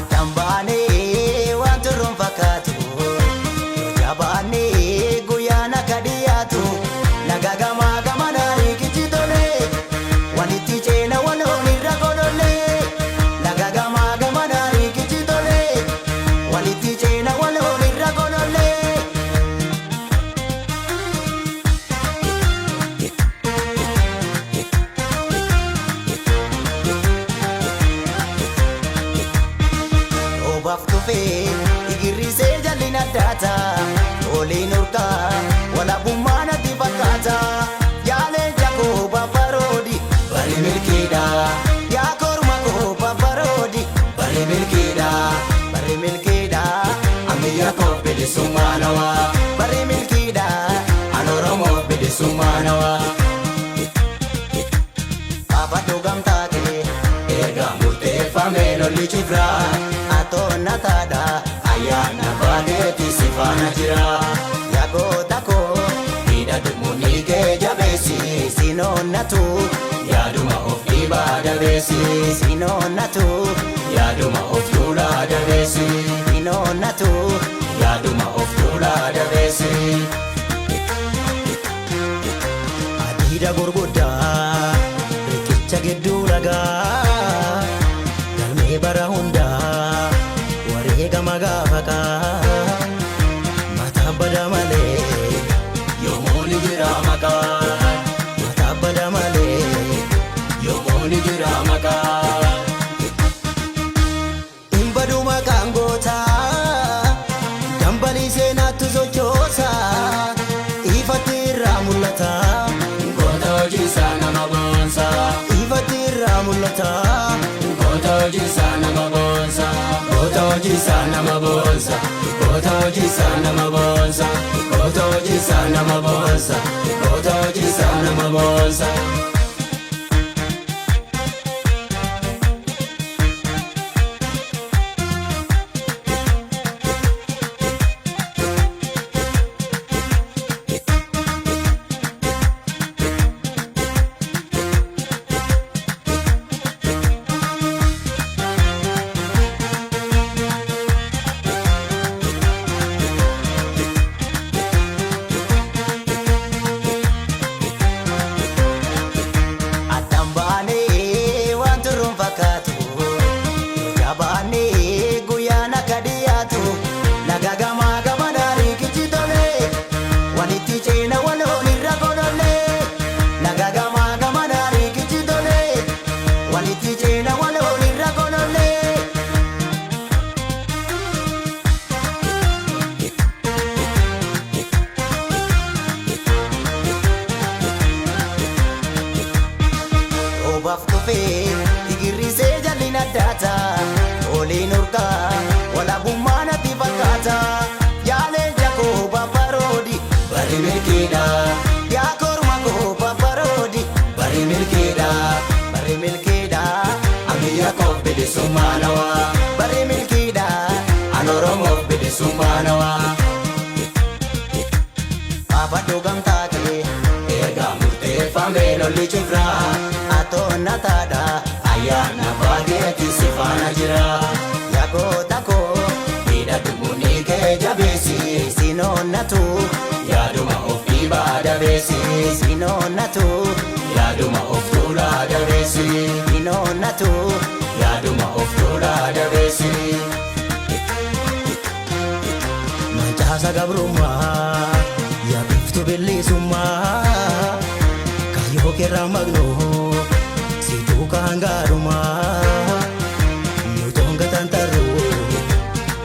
Atambane wanturun fakatu Jabane guyana kadiyatu Nagagama gamana rikititole Waniti chena wanoni ragodole Nagagama gamana rikititole Waniti chena wanoni ragodole Obaftufe igirise jalina data Olinurka wala bumana dibakata Yale jako babarodi bari milkida Ya kormako babarodi bari milkida Amiya ko bede sumanawa bari milkida Anoromo bede sumanawa Papa dogam take ega murte famelo lichifra Atona tada ayana badeti sifana jira Yago tako ida dumuni ke jabesi Sinonatu yaduma of ibada besi Sinonatu yaduma of tulada besi Sinonatu yaduma of tulada besi Adida gurguda rikicha gedulaga Dalme barahunda warega magafaka Matabada male yomoni jiramaka Matabada male yomoni jiramaka Imbadu makangota Dambali senatu zochosa Ifatira mulata Ngota jisana mabonsa Ifatira mulata Gotoji sana mabonsa Gotoji sana mabonsa Gotoji sana mabonsa Gotoji sana mabonsa Gotoji sana mabonsa Nagagama gamana rikititole Waniti chena wanoni ragodole Nagagama gamana rikititole Waniti chena wanoni ragodole Obaftufe igirise jalina data Olinurka wala bumana dibakata Yale jako babarodi bari milkida Ya kormako babarodi bari milkida Amiya ko bede sumanawa bari milkida Anoromo bede sumanawa Papa dogam take ega murte famelo lichifra Atona tada ayana bageti sifana jira Yago tako ida dumuni ke jabesi Sinonatu yaduma of ibada besi Sinonatu yaduma of tulada besi Sinonatu yaduma of tulada besi Manchasa gabruma ya biftu bilisuma Kayo kera magno situ kangaruma Nutonga tantaru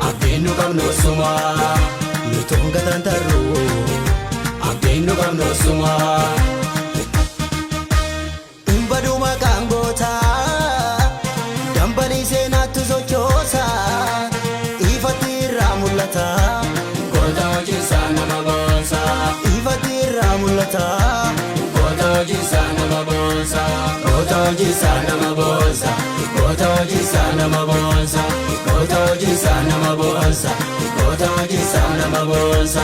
abdenu kamno suma Nutonga tantaru abdenu kamno suma Imbadu makangota Dambali senatu zochosa Ifatira mulata Gotoji sana mabonsa Ifatira mulata Gotoji sana mabonsa Gotoji sana mabonsa Gotoji sana mabonsa Gotoji sana mabonsa Gotoji sana mabonsa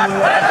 Oromoo.